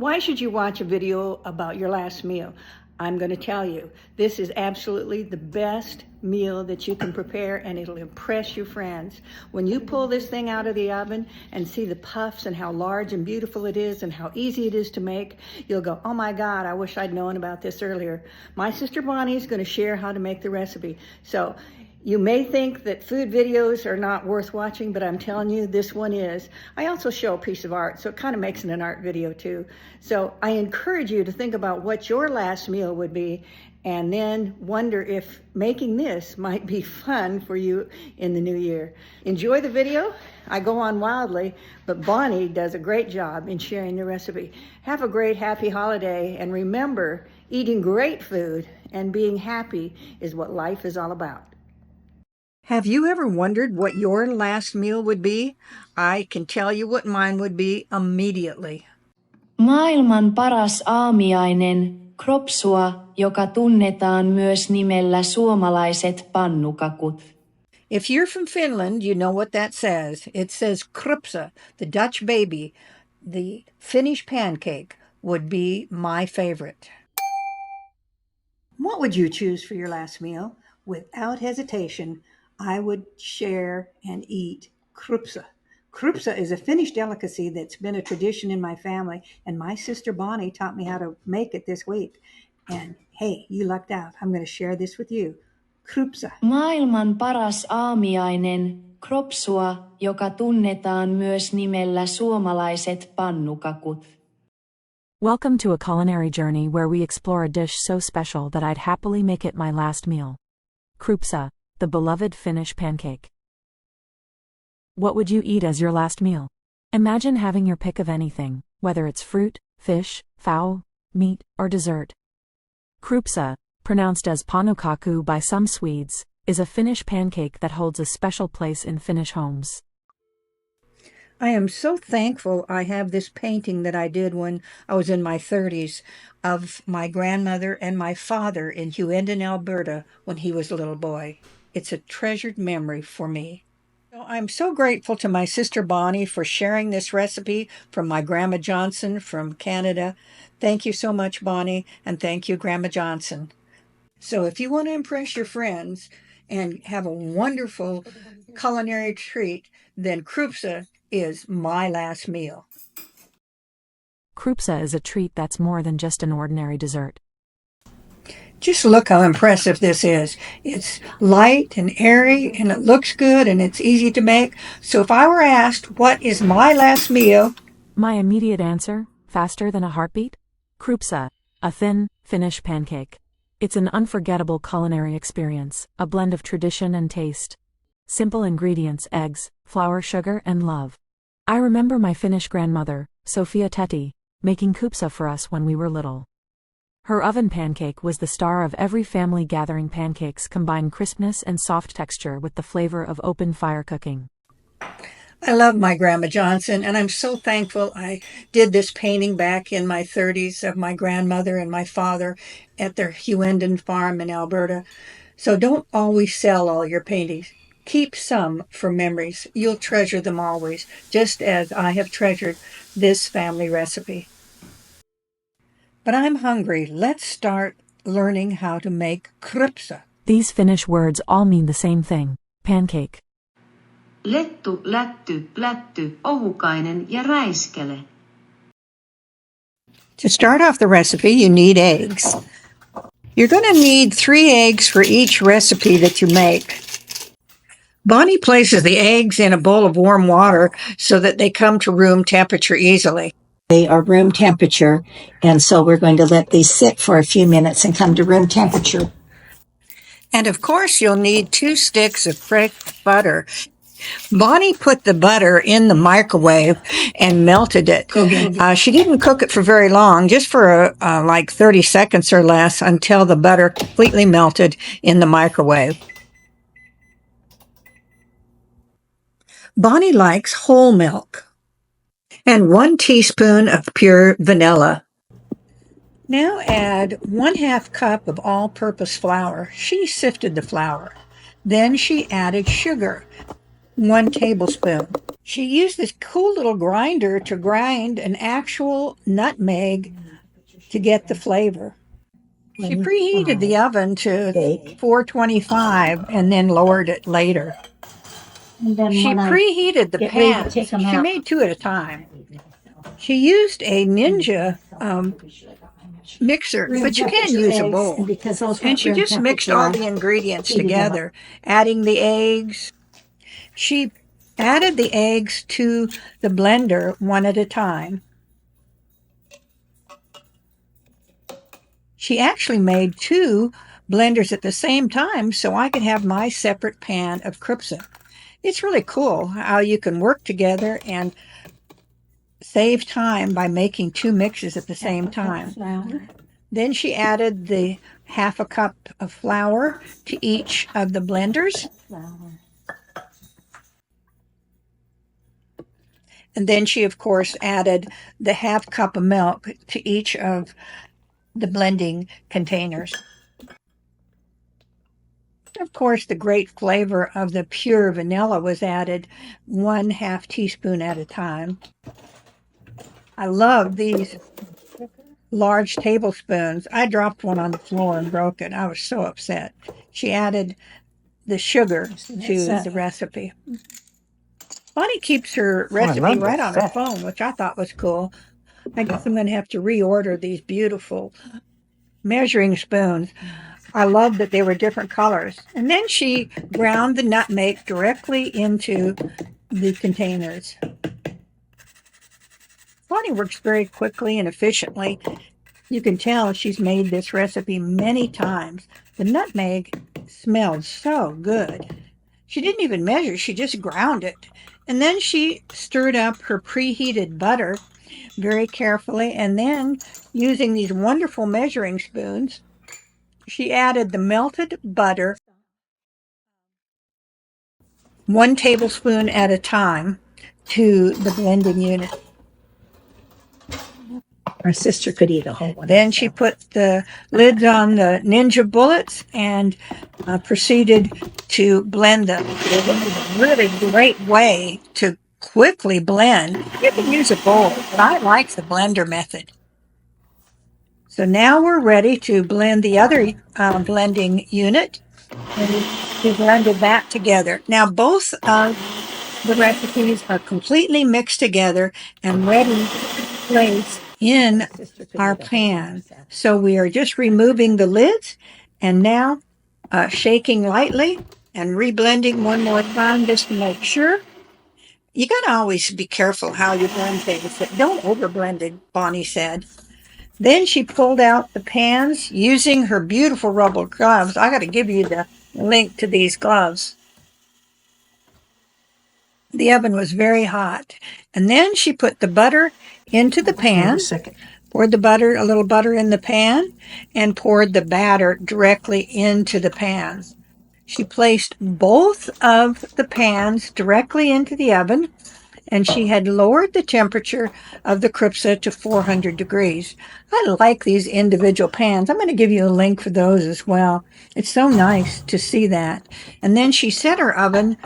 Why should you watch a video about your last meal? I'm going to tell you, this is absolutely the best meal that you can prepare, and it'll impress your friends. When you pull this thing out of the oven and see the puffs and how large and beautiful it is and how easy it is to make, you'll go, oh my God, I wish I'd known about this earlier. My sister Bonnie is going to share how to make the recipe. So you may think that food videos are not worth watching, but I'm telling you, this one is. I also show a piece of art, so it kind of makes it an art video too. So I encourage you to think about what your last meal would be, and then wonder if making this might be fun for you in the new year. Enjoy the video. I go on wildly, but Bonnie does a great job in sharing the recipe. Have a great, happy holiday, and remember, eating great food and being happy is what life is all about. Have you ever wondered what your last meal would be? I can tell you what mine would be immediately. Maailman paras aamiainen, kropsua, joka tunnetaan myös nimellä suomalaiset pannukakut. If you're from Finland, you know what that says. It says Kroupsa, the Dutch baby. The Finnish pancake would be my favorite. What would you choose for your last meal? Without hesitation, I would share and eat Kroupsa. Kroupsa is a Finnish delicacy that's been a tradition in my family, and my sister Bonnie taught me how to make it this week. And hey, you lucked out. I'm going to share this with you. Kroupsa. Maailman paras aamiainen, kropsua, joka tunnetaan myös nimellä suomalaiset pannukakut. Welcome to a culinary journey where we explore a dish so special that I'd happily make it my last meal. Kroupsa, the beloved Finnish pancake. What would you eat as your last meal? Imagine having your pick of anything, whether it's fruit, fish, fowl, meat, or dessert. Kroupsa, pronounced as pannukakku by some Swedes, is a Finnish pancake that holds a special place in Finnish homes. I am so thankful I have this painting that I did when I was in my 30s of my grandmother and my father in Hughenden, Alberta when he was a little boy. It's a treasured memory for me. So I'm so grateful to my sister Bonnie for sharing this recipe from my Grandma Johnson from Canada. Thank you so much, Bonnie, and thank you, Grandma Johnson. So if you want to impress your friends and have a wonderful culinary treat, then Kroupsa is my last meal. Kroupsa is a treat that's more than just an ordinary dessert. Just look how impressive this is. It's light and airy, and it looks good, and it's easy to make. So if I were asked, what is my last meal? My immediate answer, faster than a heartbeat? Kroupsa, a thin, Finnish pancake. It's an unforgettable culinary experience, a blend of tradition and taste. Simple ingredients: eggs, flour, sugar, and love. I remember my Finnish grandmother, Sofia Täti, making Kroupsa for us when we were little. Her oven pancake was the star of every family gathering. Pancakes combine crispness and soft texture with the flavor of open fire cooking. I love my Grandma Johnson, and I'm so thankful I did this painting back in my 30s of my grandmother and my father at their Hughenden farm in Alberta. So don't always sell all your paintings. Keep some for memories. You'll treasure them always, just as I have treasured this family recipe. But I'm hungry. Let's start learning how to make Kroupsa. These Finnish words all mean the same thing: pancake. Lettu, lätty, plätty, ohukainen ja räiskele. To start off the recipe, you need eggs. You're going to need 3 eggs for each recipe that you make. Bonnie places the eggs in a bowl of warm water so that they come to room temperature easily. They are room temperature, and so we're going to let these sit for a few minutes and come to room temperature. And of course, you'll need 2 sticks of fresh butter. Bonnie put the butter in the microwave and melted it. She didn't cook it for very long, just for like 30 seconds or less, until the butter completely melted in the microwave. Bonnie likes whole milk and 1 teaspoon of pure vanilla. Now add 1/2 cup of all-purpose flour. She sifted the flour. Then she added sugar, 1 tablespoon. She used this cool little grinder to grind an actual nutmeg to get the flavor. She preheated the oven to 425 and then lowered it later. And then She when I preheated the get ready to pans. take 'em She out. made 2 at a time. She used a Ninja mixer, but you can use a bowl. Because those And she just mixed all the ingredients together, adding the eggs. She added the eggs to the blender one at a time. She actually made 2 blenders at the same time so I could have my separate pan of Kroupsa. It's really cool how you can work together and save time by making 2 mixes at the same time. Then she added the half a cup of flour to each of the blenders. And then she, of course, added the half cup of milk to each of the blending containers. Of course, the great flavor of the pure vanilla was added 1/2 teaspoon at a time. I love these large tablespoons. I dropped one on the floor and broke it. I was so upset. She added the sugar to the recipe. Bonnie keeps her recipe right on her phone, which I thought was cool. I guess I'm going to have to reorder these beautiful measuring spoons. I love that they were different colors. And then she ground the nutmeg directly into the containers. Bonnie works very quickly and efficiently. You can tell she's made this recipe many times. The nutmeg smelled so good. She didn't even measure, she just ground it. And then she stirred up her preheated butter very carefully, and then using these wonderful measuring spoons, she added the melted butter 1 tablespoon at a time to the blending unit. Our sister could eat a whole one. Then she put the lids on the Ninja bullets and proceeded to blend them. It's a really great way to quickly blend. You can use a bowl, but I like the blender method. So now we're ready to blend the other blending unit. And we blended that together. Now both of the recipes are completely mixed together and ready to place in our pan. So we are just removing the lids and now shaking lightly and reblending one more time just to make sure. You got to always be careful how you blend things. But don't overblend it, Bonnie said. Then she pulled out the pans using her beautiful rubber gloves. I got to give you the link to these gloves. The oven was very hot. And then she put the butter into the pan, poured a little butter in the pan, and poured the batter directly into the pan. She placed both of the pans directly into the oven, and she had lowered the temperature of the Kroupsa to 400 degrees. I like these individual pans. I'm going to give you a link for those as well. It's so nice to see that. And then she set her oven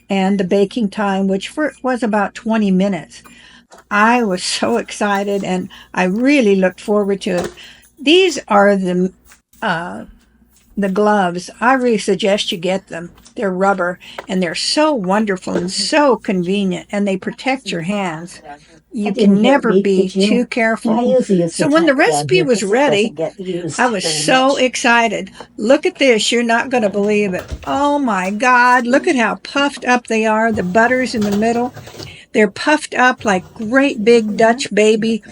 and the baking time, which was about 20 minutes. I was so excited, and I really looked forward to it. These are the gloves. I really suggest you get them. They're rubber, and they're so wonderful and so convenient, and they protect your hands. You can never be too careful. So when the recipe was ready, I was so excited. Look at this. You're not going to believe it. Oh, my God. Look at how puffed up they are. The butter's in the middle. They're puffed up like great big Dutch baby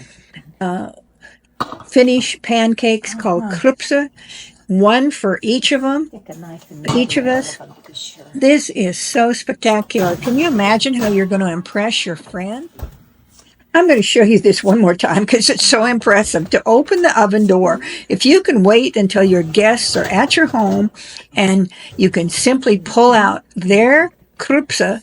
Finnish pancakes called Kroupsa. 1 for each of them, each of us. This is so spectacular. Can you imagine how you're going to impress your friend? I'm going to show you this one more time because it's so impressive. To open the oven door, if you can wait until your guests are at your home and you can simply pull out their Kroupsa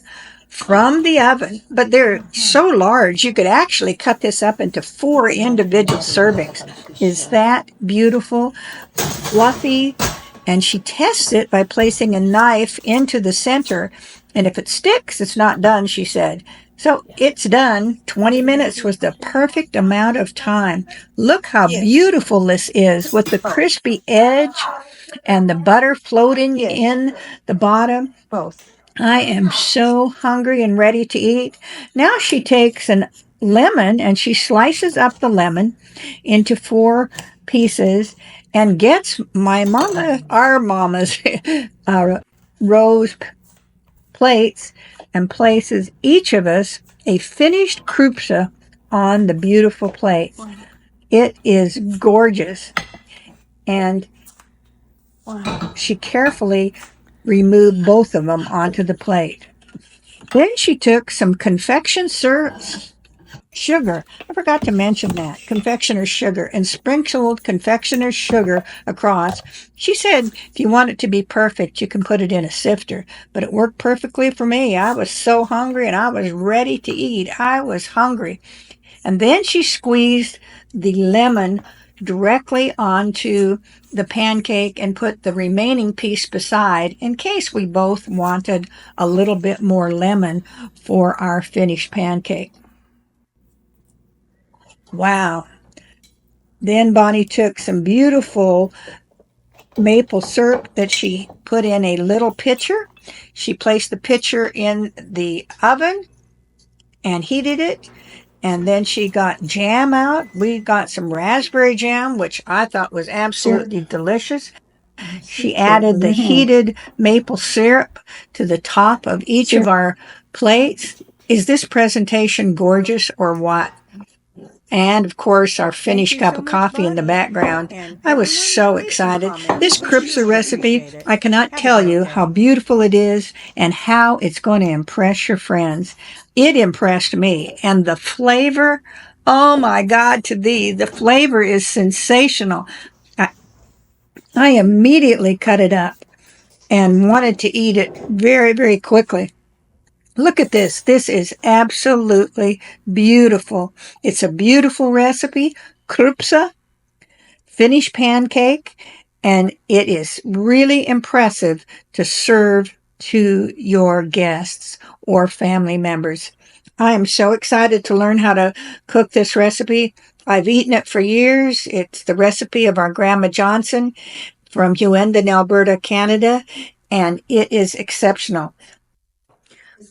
from the oven, but they're so large you could actually cut this up into 4 individual servings. Is that beautiful? Fluffy. And she tests it by placing a knife into the center And if it sticks, it's not done, she said. So it's done. 20 minutes was the perfect amount of time. Look how beautiful this is with the crispy edge and the butter floating in the bottom. Both. I am so hungry and ready to eat. Now she takes a lemon and she slices up the lemon into 4 pieces and gets our mama's rose plates and places each of us a finished Kroupsa on the beautiful plate. It is gorgeous. And she carefully removed both of them onto the plate. Then she took some sugar. I forgot to mention that. Confectioner's sugar, and sprinkled confectioner's sugar across. She said if you want it to be perfect, you can put it in a sifter. But it worked perfectly for me. I was so hungry and I was ready to eat. I was hungry. And then she squeezed the lemon directly onto the pancake and put the remaining piece beside in case we both wanted a little bit more lemon for our finished pancake. Wow. Then Bonnie took some beautiful maple syrup that she put in a little pitcher. She placed the pitcher in the oven and heated it. And then she got jam out. We got some raspberry jam, which I thought was absolutely delicious. She added the heated maple syrup to the top of each of our plates. Is this presentation gorgeous or what? And, of course, our finished cup of coffee in the background. I was so excited. This Kroupsa recipe, I cannot tell you how beautiful it is and how it's going to impress your friends. It impressed me. And the flavor, oh my God, the flavor is sensational. I immediately cut it up and wanted to eat it very, very quickly. Look at this. This is absolutely beautiful. It's a beautiful recipe, Kroupsa-Finnish pancake, and it is really impressive to serve to your guests or family members. I am so excited to learn how to cook this recipe. I've eaten it for years. It's the recipe of our Grandma Johnson from Hughenden, Alberta, Canada, and it is exceptional.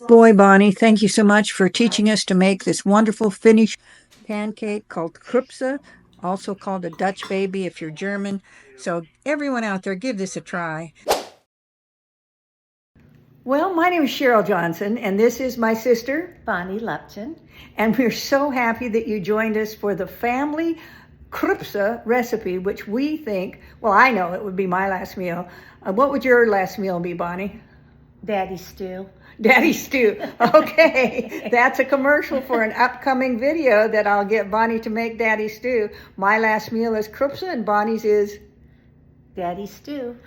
Boy, Bonnie, thank you so much for teaching us to make this wonderful Finnish pancake called Kroupsa, also called a Dutch baby if you're German. So everyone out there, give this a try. Well, my name is Cheryl Johnson, and this is my sister, Bonnie Lupton. and we're so happy that you joined us for the family Kroupsa recipe, which we think, well, I know it would be my last meal. What would your last meal be, Bonnie? Daddy stew. Daddy stew. Okay, that's a commercial for an upcoming video that I'll get Bonnie to make daddy stew. My last meal is Kroupsa and Bonnie's is Daddy stew.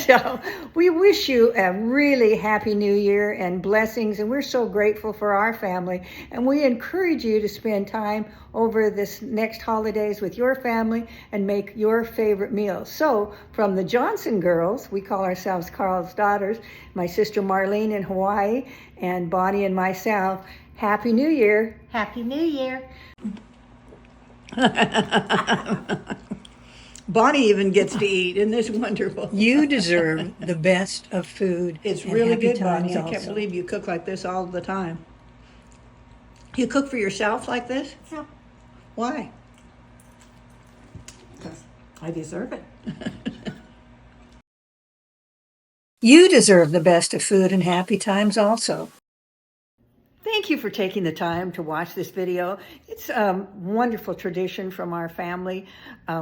so we wish you a really happy new year and blessings, and we're so grateful for our family, and we encourage you to spend time over this next holidays with your family and make your favorite meals. So from the Johnson girls, we call ourselves Carl's daughters, my sister Marlene in Hawaii and Bonnie and myself, Happy New Year. Happy New Year. Bonnie even gets to eat. Isn't this wonderful? You deserve the best of food. It's really good, Bonnie. I can't believe you cook like this all the time. You cook for yourself like this? Yeah. Why? Because I deserve it. You deserve the best of food and happy times also. Thank you for taking the time to watch this video. It's a wonderful tradition from our family.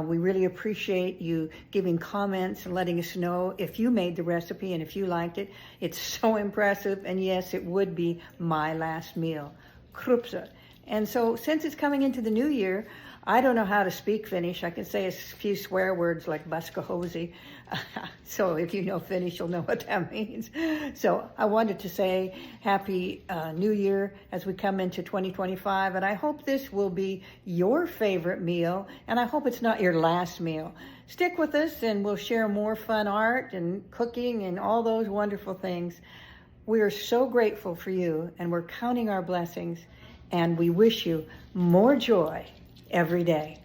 We really appreciate you giving comments and letting us know if you made the recipe and if you liked it. It's so impressive, and yes, it would be my last meal, Kroupsa. And so since it's coming into the new year, I don't know how to speak Finnish. I can say a few swear words like baskahosi. So if you know Finnish, you'll know what that means. So I wanted to say Happy New Year as we come into 2025. And I hope this will be your favorite meal. And I hope it's not your last meal. Stick with us and we'll share more fun art and cooking and all those wonderful things. We are so grateful for you, and we're counting our blessings, and we wish you more joy every day.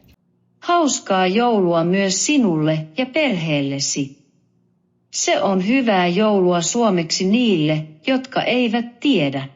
Hauskaa joulua myös sinulle ja perheellesi. Se on hyvää joulua suomeksi niille, jotka eivät tiedä.